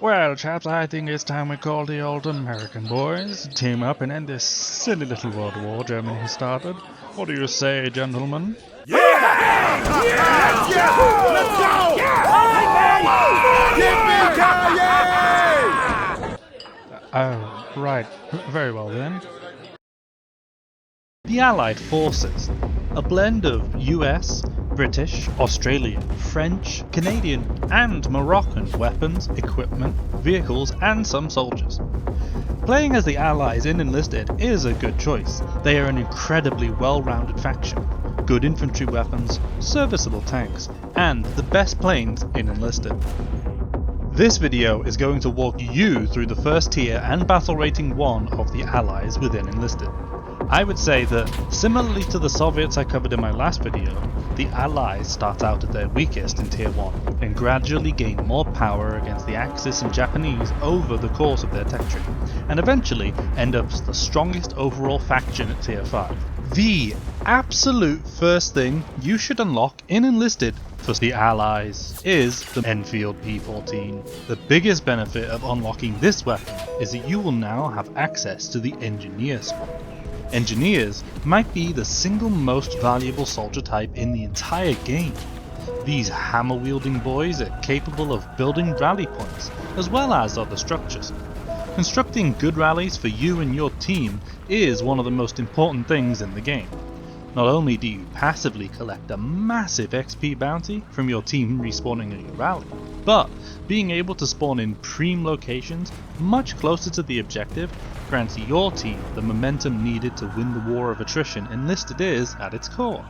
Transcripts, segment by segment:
Well, chaps, I think it's time we call the old American boys, team up and end this silly little world war Germany has started. What do you say, gentlemen? Yeah! Let's go! Oh, right. Very well then. The Allied Forces, a blend of US, British, Australian, French, Canadian and Moroccan weapons, equipment, vehicles and some soldiers. Playing as the Allies in Enlisted is a good choice. They are an incredibly well-rounded faction, good infantry weapons, serviceable tanks, and the best planes in Enlisted. This video is going to walk you through the first tier and battle rating 1 of the Allies within Enlisted. I would say that, similarly to the Soviets I covered in my last video, the Allies start out at their weakest in Tier 1 and gradually gain more power against the Axis and Japanese over the course of their tech tree, and eventually end up as the strongest overall faction at Tier 5. The absolute first thing you should unlock in Enlisted for the Allies is the Enfield P14. The biggest benefit of unlocking this weapon is that you will now have access to the Engineer Squad. Engineers might be the single most valuable soldier type in the entire game. These hammer-wielding boys are capable of building rally points, as well as other structures. Constructing good rallies for you and your team is one of the most important things in the game. Not only do you passively collect a massive XP bounty from your team respawning in your rally, but being able to spawn in prime locations much closer to the objective grants your team the momentum needed to win the war of attrition Enlisted is at its core.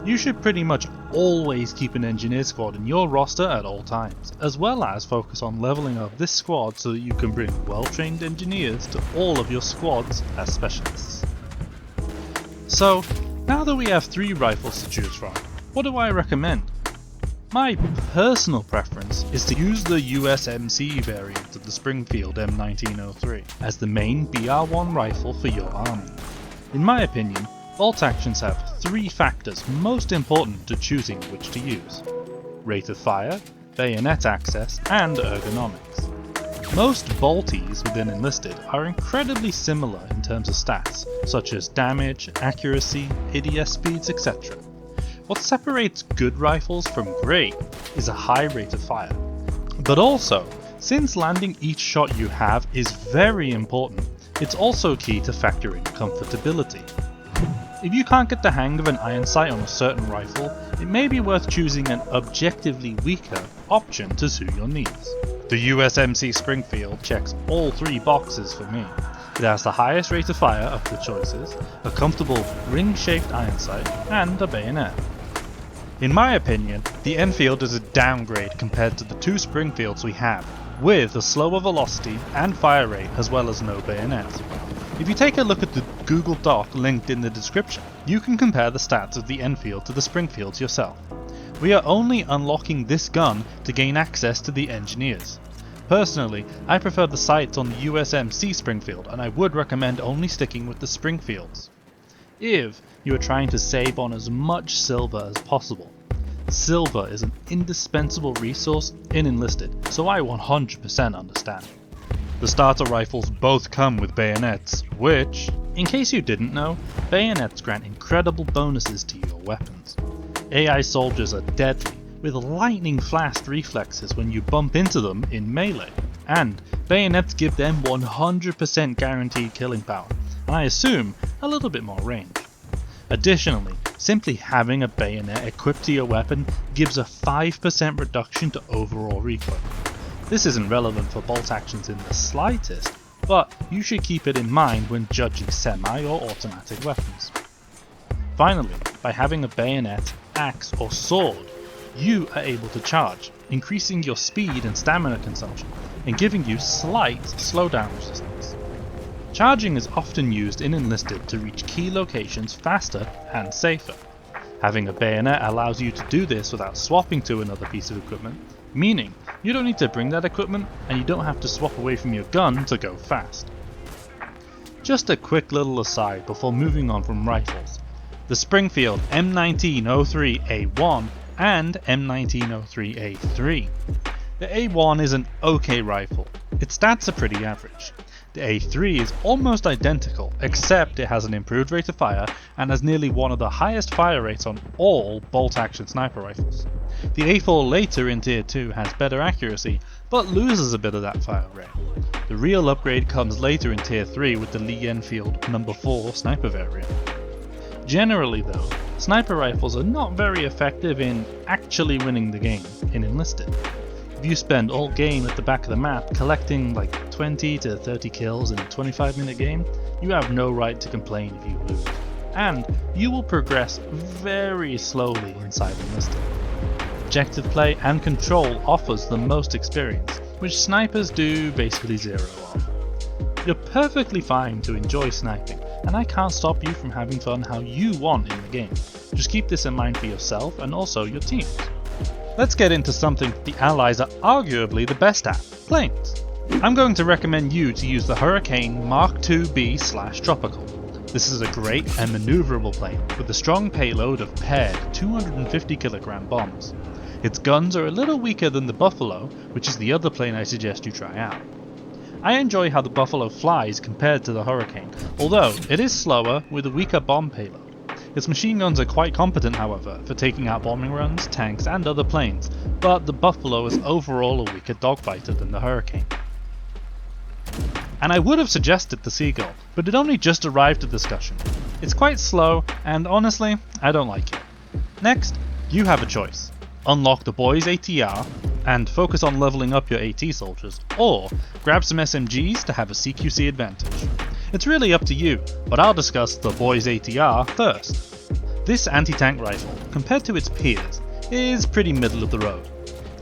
You should pretty much always keep an engineer squad in your roster at all times, as well as focus on leveling up this squad so that you can bring well-trained engineers to all of your squads as specialists. So, now that we have 3 rifles to choose from, what do I recommend? My personal preference is to use the USMC variant of the Springfield M1903 as the main BR1 rifle for your army. In my opinion, bolt actions have 3 factors most important to choosing which to use: rate of fire, bayonet access, and ergonomics. Most bolties within Enlisted are incredibly similar in terms of stats, such as damage, accuracy, ADS speeds, etc. What separates good rifles from great is a high rate of fire. But also, since landing each shot you have is very important, it's also key to factor in comfortability. If you can't get the hang of an iron sight on a certain rifle, it may be worth choosing an objectively weaker option to suit your needs. The USMC Springfield checks all 3 boxes for me. It has the highest rate of fire of the choices, a comfortable ring-shaped iron sight, and a bayonet. In my opinion, the Enfield is a downgrade compared to the 2 Springfields we have, with a slower velocity and fire rate as well as no bayonet. If you take a look at the Google Doc linked in the description, you can compare the stats of the Enfield to the Springfields yourself. We are only unlocking this gun to gain access to the engineers. Personally, I prefer the sights on the USMC Springfield, and I would recommend only sticking with the Springfields if you are trying to save on as much silver as possible. Silver is an indispensable resource in Enlisted, so I 100% understand. The starter rifles both come with bayonets, which, in case you didn't know, bayonets grant incredible bonuses to your weapons. AI soldiers are deadly, with lightning-fast reflexes when you bump into them in melee, and bayonets give them 100% guaranteed killing power, and I assume a little bit more range. Additionally, simply having a bayonet equipped to your weapon gives a 5% reduction to overall recoil. This isn't relevant for bolt actions in the slightest, but you should keep it in mind when judging semi or automatic weapons. Finally, by having a bayonet, axe or sword, you are able to charge, increasing your speed and stamina consumption, and giving you slight slowdown resistance. Charging is often used in Enlisted to reach key locations faster and safer. Having a bayonet allows you to do this without swapping to another piece of equipment, meaning you don't need to bring that equipment and you don't have to swap away from your gun to go fast. Just a quick little aside before moving on from rifles. The Springfield M1903A1 and M1903A3. The A1 is an okay rifle. Its stats are pretty average. The A3 is almost identical, except it has an improved rate of fire and has nearly one of the highest fire rates on all bolt-action sniper rifles. The A4 later in Tier 2 has better accuracy, but loses a bit of that fire rate. The real upgrade comes later in Tier 3 with the Lee Enfield No. 4 sniper variant. Generally though, sniper rifles are not very effective in actually winning the game in Enlisted. If you spend all game at the back of the map collecting like 20 to 30 kills in a 25-minute game, you have no right to complain if you lose. And you will progress very slowly inside Enlisted. Objective play and control offers the most experience, which snipers do basically zero on. You're perfectly fine to enjoy sniping, and I can't stop you from having fun how you want in the game. Just keep this in mind for yourself and also your teams. Let's get into something the Allies are arguably the best at, planes. I'm going to recommend you to use the Hurricane Mark II B/Tropical. This is a great and manoeuvrable plane with a strong payload of paired 250kg bombs. Its guns are a little weaker than the Buffalo, which is the other plane I suggest you try out. I enjoy how the Buffalo flies compared to the Hurricane, although it is slower with a weaker bomb payload. Its machine guns are quite competent, however, for taking out bombing runs, tanks and other planes, but the Buffalo is overall a weaker dogfighter than the Hurricane. And I would have suggested the Seagull, but it only just arrived at discussion. It's quite slow, and honestly, I don't like it. Next, you have a choice. Unlock the boys ATR, and focus on leveling up your AT soldiers, or grab some SMGs to have a CQC advantage. It's really up to you, but I'll discuss the boys ATR first. This anti-tank rifle, compared to its peers, is pretty middle of the road.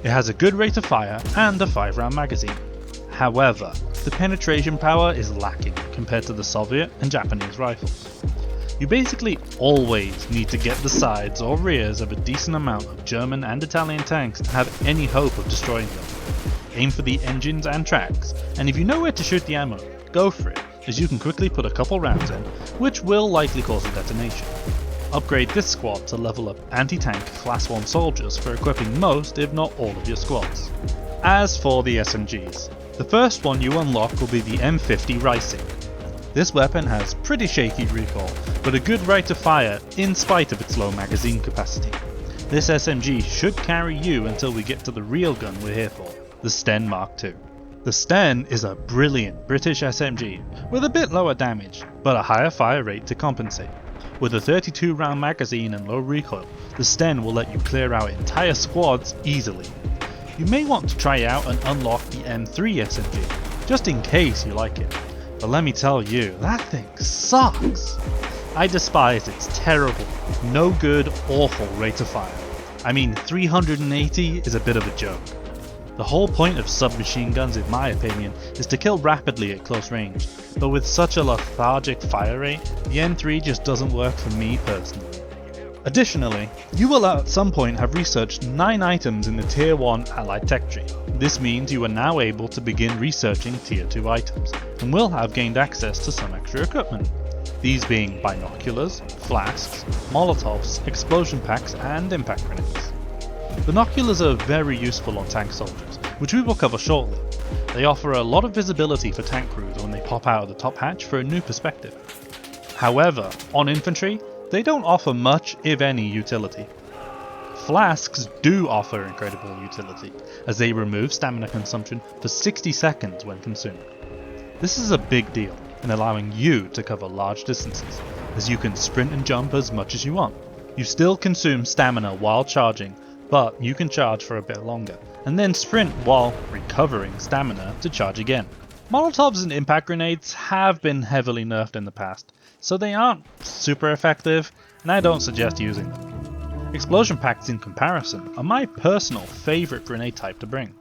It has a good rate of fire and a 5-round magazine. However, the penetration power is lacking compared to the Soviet and Japanese rifles. You basically always need to get the sides or rears of a decent amount of German and Italian tanks to have any hope of destroying them. Aim for the engines and tracks, and if you know where to shoot the ammo, go for it, as you can quickly put a couple rounds in, which will likely cause a detonation. Upgrade this squad to level up anti-tank Class 1 soldiers for equipping most, if not all, of your squads. As for the SMGs, the first one you unlock will be the M50 Rising. This weapon has pretty shaky recoil, but a good rate of fire in spite of its low magazine capacity. This SMG should carry you until we get to the real gun we're here for, the Sten Mark II. The Sten is a brilliant British SMG with a bit lower damage, but a higher fire rate to compensate. With a 32-round magazine and low recoil, the Sten will let you clear out entire squads easily. You may want to try out and unlock the M3 SMG, just in case you like it. But let me tell you, that thing sucks! I despise its terrible, no good, awful rate of fire. I mean, 380 is a bit of a joke. The whole point of submachine guns, in my opinion, is to kill rapidly at close range, but with such a lethargic fire rate, the M3 just doesn't work for me personally. Additionally, you will at some point have researched 9 items in the Tier 1 Allied Tech tree. This means you are now able to begin researching Tier 2 items, and will have gained access to some extra equipment. These being binoculars, flasks, molotovs, explosion packs and impact grenades. Binoculars are very useful on tank soldiers, which we will cover shortly. They offer a lot of visibility for tank crews when they pop out of the top hatch for a new perspective. However, on infantry, they don't offer much, if any, utility. Flasks do offer incredible utility, as they remove stamina consumption for 60 seconds when consumed. This is a big deal in allowing you to cover large distances, as you can sprint and jump as much as you want. You still consume stamina while charging, but you can charge for a bit longer, and then sprint while recovering stamina to charge again. Molotovs and impact grenades have been heavily nerfed in the past, so they aren't super effective, and I don't suggest using them. Explosion packs in comparison are my personal favourite grenade type to bring.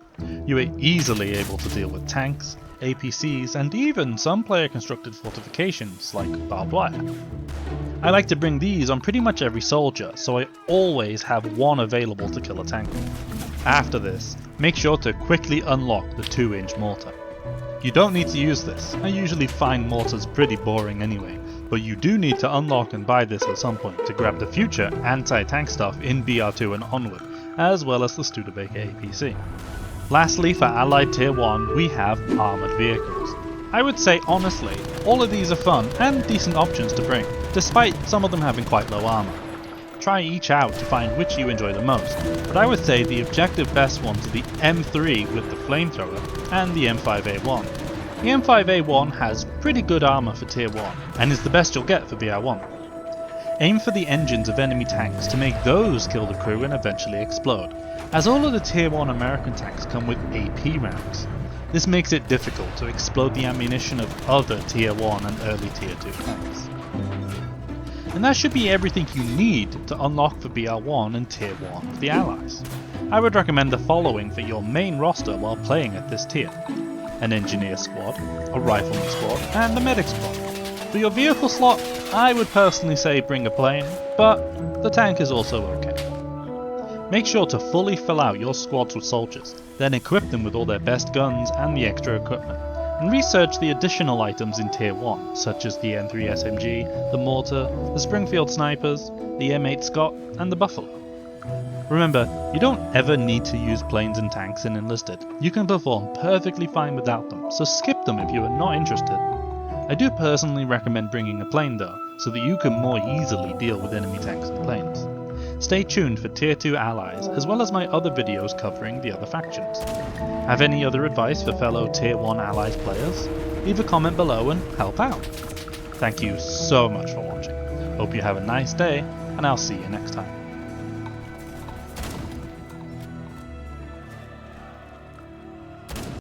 You are easily able to deal with tanks, APCs, and even some player constructed fortifications like barbed wire. I like to bring these on pretty much every soldier, so I always have one available to kill a tank with. After this, make sure to quickly unlock the 2-inch mortar. You don't need to use this, I usually find mortars pretty boring anyway, but you do need to unlock and buy this at some point to grab the future anti-tank stuff in BR2 and onward, as well as the Studebaker APC. Lastly, for Allied Tier 1, we have armoured vehicles. I would say honestly, all of these are fun and decent options to bring, despite some of them having quite low armour. Try each out to find which you enjoy the most, but I would say the objective best ones are the M3 with the flamethrower and the M5A1. The M5A1 has pretty good armour for Tier 1, and is the best you'll get for BR1. Aim for the engines of enemy tanks to make those kill the crew and eventually explode, as all of the Tier 1 American tanks come with AP rounds. This makes it difficult to explode the ammunition of other Tier 1 and early Tier 2 tanks. And that should be everything you need to unlock for BR1 and Tier 1 of the Allies. I would recommend the following for your main roster while playing at this tier: an engineer squad, a rifleman squad, and a medic squad. For your vehicle slot, I would personally say bring a plane, but the tank is also okay. Make sure to fully fill out your squads with soldiers, then equip them with all their best guns and the extra equipment, and research the additional items in Tier 1, such as the N3 SMG, the Mortar, the Springfield Snipers, the M8 Scott, and the Buffalo. Remember, you don't ever need to use planes and tanks in Enlisted. You can perform perfectly fine without them, so skip them if you are not interested. I do personally recommend bringing a plane though, so that you can more easily deal with enemy tanks and planes. Stay tuned for Tier 2 allies, as well as my other videos covering the other factions. Have any other advice for fellow Tier 1 allies players? Leave a comment below and help out. Thank you so much for watching. Hope you have a nice day, and I'll see you next time.